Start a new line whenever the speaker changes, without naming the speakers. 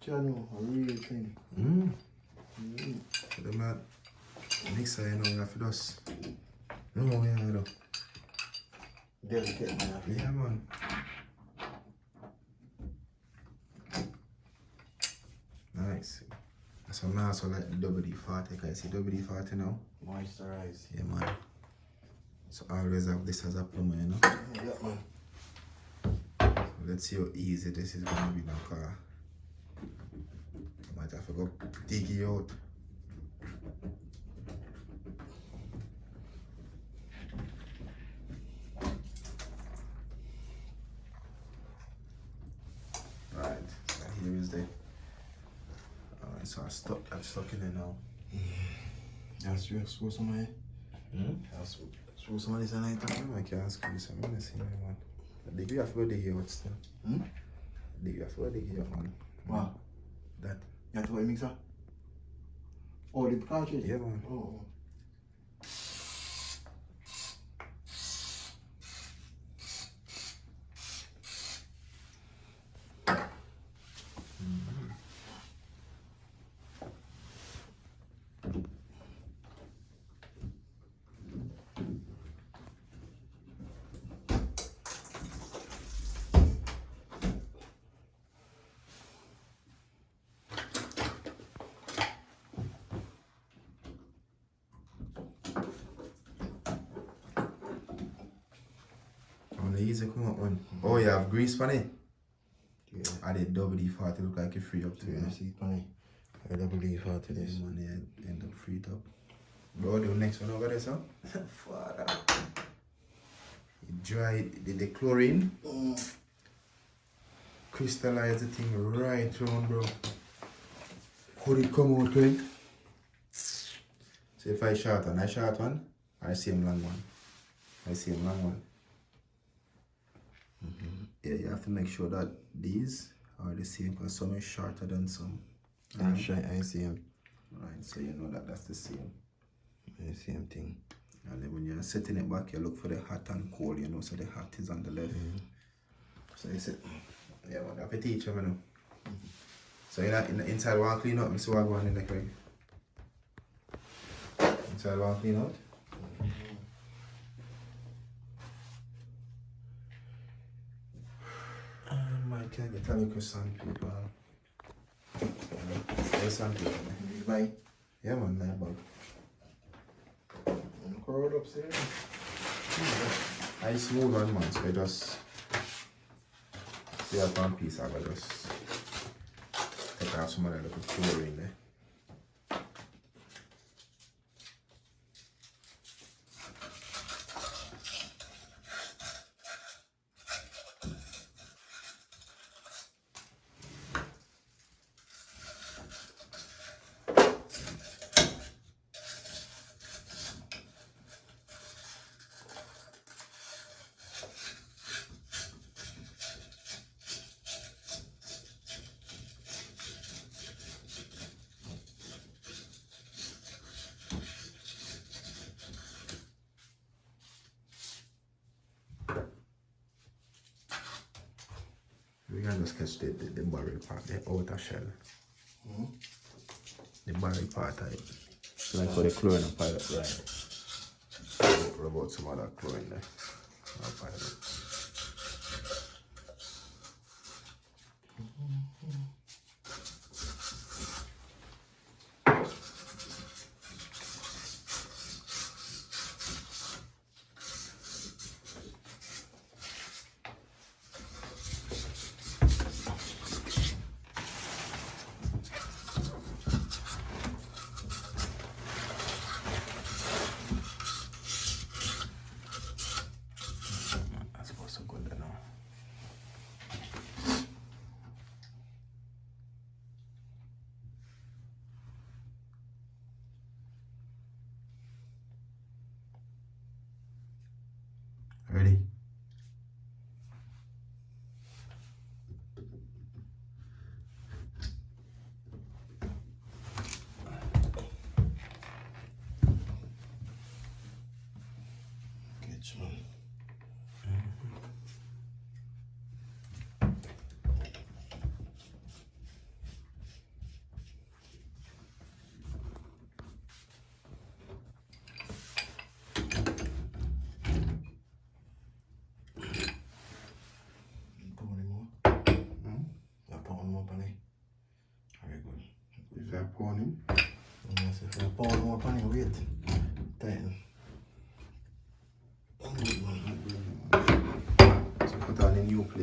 channel, a real thing.
The man mixer, you know, you have to just. No, yeah, you know.
Delicate, man.
Yeah, man. Nice. So now, so like the WD-40, can you see WD-40 now?
Moisturize.
Yeah, man. So always have this as a plumber, you know?
Yeah, man.
So let's see how easy this is going to be now, car. I might have to go dig it out. Right, so here is the. Alright, so I'm stuck in there now.
That's screw some of it. Screw some of this and
I can't screw some of this in there, man. Dig you have to go dig it out still. Dig you have to go dig it out, man.
What?
That.
You have to go in mixer? Oh, the cartridge?
Yeah, man.
Oh.
Easy come up one. Oh, you have grease on it?
Yeah.
I did WD-40 look like it free up to
Yeah,
you.
see, funny. I WD-40 this.
This one yeah, end up freed up. Bro, the next one over there, son. Father. You dry the chlorine. Crystallize the thing right round, bro. Could it come out quick? So if I short one, I see him long one. I see him long one. Yeah, you have to make sure that these are the same because some is shorter than some.
I see him.
Right, so you know that that's the same.
The same thing.
And then when you're setting it back, you look for the hot and cold, you know, so the hot is on the left. So you sit, yeah, man, I have to teach you, you know. So in the inside one clean up, so I go on in the crate. Inside one clean out. Can I get a little sandpaper? There's sandpaper.
Bye.
Yeah, man, my bag.
Curled upstairs.
I smooth one, man, so I just see up one piece, I will just take off some of that little chlorine there. We can just catch the barrel part, the outer shell. The barrel part of it. So like for the chlorine and pilot, right? Rub out some other chlorine there. I'll pilot. Ready?
Catch one.
for pound him.
Yes, if you pour more on your weight, tighten.
So put on the new plate.